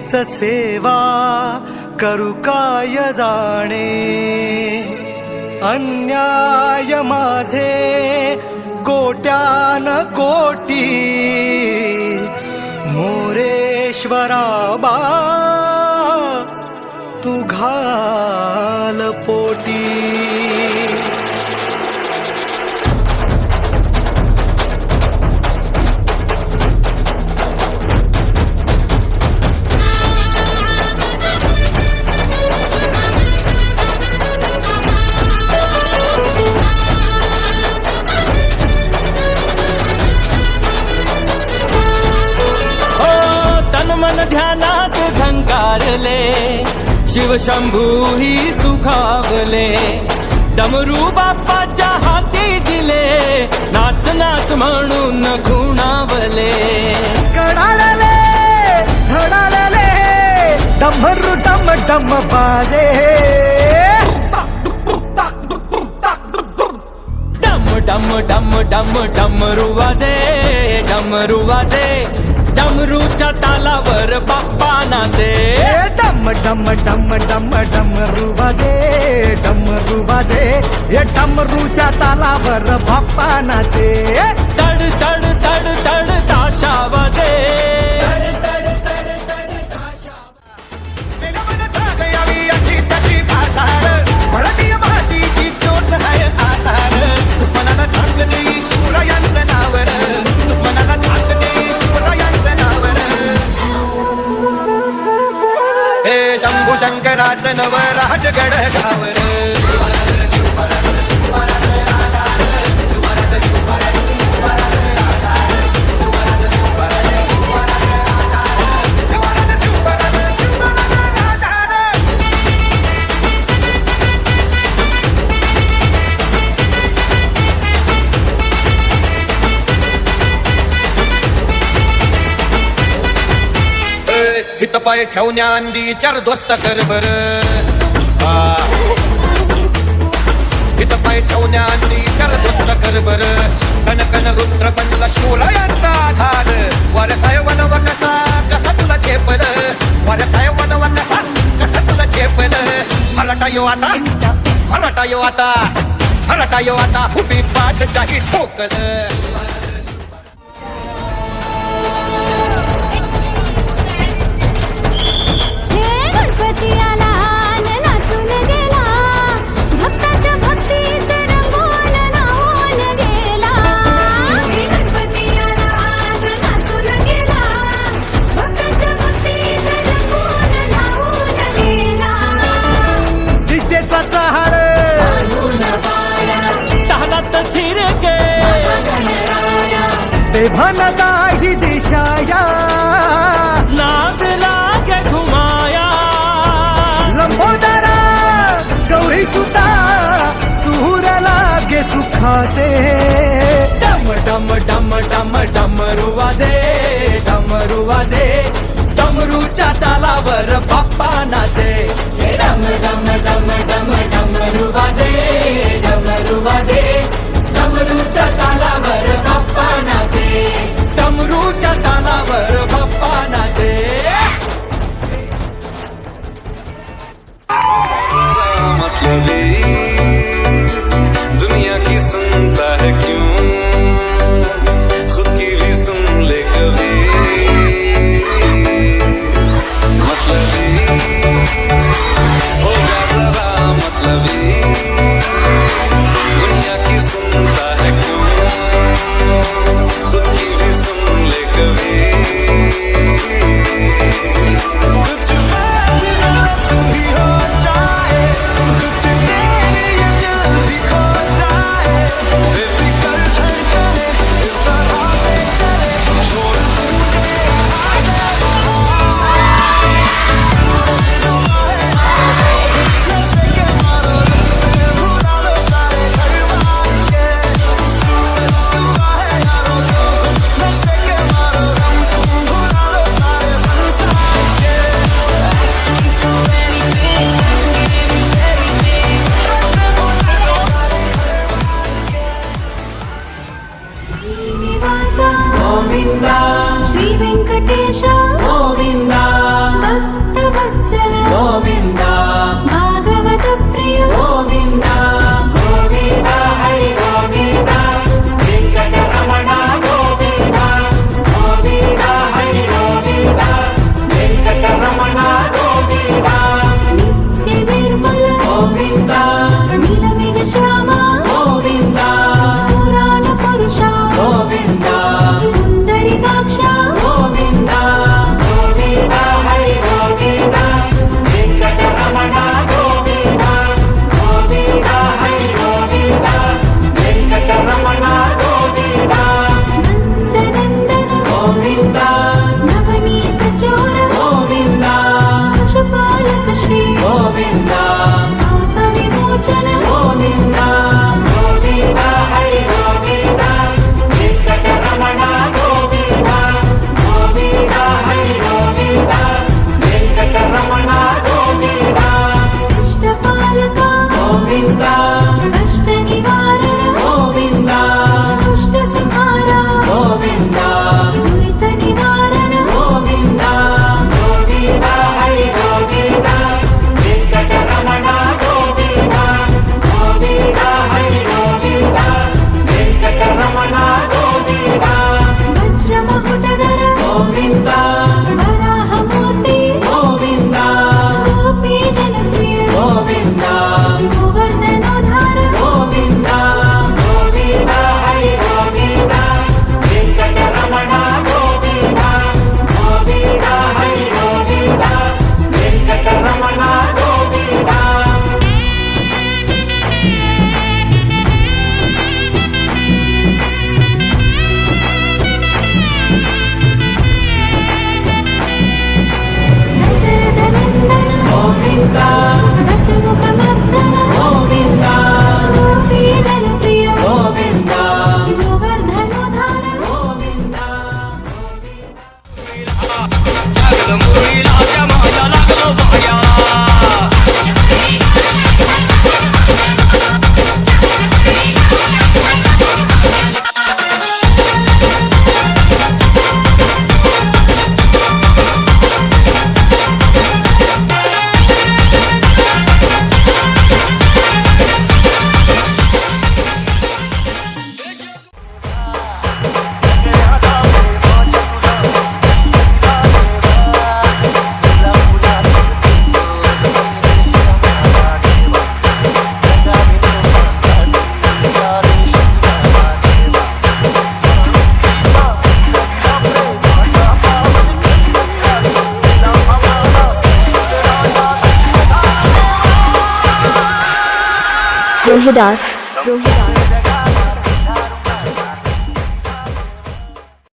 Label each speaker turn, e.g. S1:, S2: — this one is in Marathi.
S1: हीच सेवा करू काय जाणे, अन्याय माझे कोट्यान कोटी, मोरेश्वरा बा तू घाल पोटी.
S2: मन ध्यानात झंकारले, शिवशंभू ही सुखावले, डमरू बाप्पाच्या हाती दिले, नाच नाच म्हणून खुणावले.
S1: कडाळले धडाळले डमरू डम डम बाजे,
S2: डम डम डम डम डमरू वाजे, डमरू वाजे, डमरूच्या तालावर बाप्पा नाचे.
S1: डम डम डम डम डमरू वाजे, डमरू वाजे, हे डमरूच्या तालावर बाप्पा नाचे.
S2: तड तड तड तड ताशा वाजे,
S3: शंभू शंकराचं नव राजगड गावर. हित पाय ठेवण्या अंडी चार दोस्त कर बर, हित पाय ठेवण्या अंडी चार दोस्त कर बर. कन कन रुद्र बनला शिवरायांचा आधार, वारसाय वनवा कसा कसा तुला चेपल, वारसाय वनवा कसा कसा तुला चेपल. मराठा यो आता, मराठा यो आता, मराठा यो आता, उभी पाठशाही ठोकल.
S1: भन दाजी दिशाया,
S2: नाद लागे घुमाया,
S1: लंबोदरा गौरी सुता सूर लागे सुखाचे.
S2: डम डम डम डम डमरू वाजे, डमरू वाजे, डमरूच्या तालावर बाप्पा नाचे. डम डम डम डम डमरू वाजे, डमरू वाजे, डमरूच्या तालावर बाप्पा नाचे, डमरूच्या तालावर बाप्पा नाचे.
S4: मतलबी दुनिया की सुनता है क्यों, खुद की भी सुन ले कभी. मतलबी हो जा जरा मतलबी, दुनिया की सुनता है क्यों, खुद की भी सुन ले कभी. कुछ बात ना तू ही हो जाए, कुछ
S2: गोविंदा
S5: पापविमोचन
S2: गोविंदा गोविंदा हरि गोविंदा वेंकटरमणा गोविंदा गोविंदा हरि गोविंदा वेंकटरमणा गोविंदा
S5: शिष्टपालका
S2: गोविंदा
S5: कष्टनिवारण
S2: गोविंदा
S5: दुष्टसंहारा
S2: गोविंदा
S5: दुरितनिवारण
S2: गोविंदा गोविंदा हरि गोविंदा वेंकटरमणा गोविंदा गोविंदा हरि गोविंदा वेंकटरमणा गोविंदा
S5: वज्रमकुटधर
S2: गोविंदा
S5: वराहमूर्ति
S2: गोविंदा
S5: गोपी जनप्रिय
S2: गोविंदा
S5: गोवर्धनोद्धार
S2: गोविंदा गोविंदा हरि गोविंदा वेंकटरमणा गोविंदा गोविंदा हरि गोविंदा वेंकटरमणा गोविंदा
S5: दशरथनन्दन
S2: गोविंदा
S5: दशमुखमर्दन
S2: गोविंदा
S5: गोपी जनप्रिय
S2: गोविंदा
S5: गोवर्धनोद्धार
S2: गोविंदा
S3: लागलं मुलीला त्या माझ्या लागलं बाया
S5: रोहिदास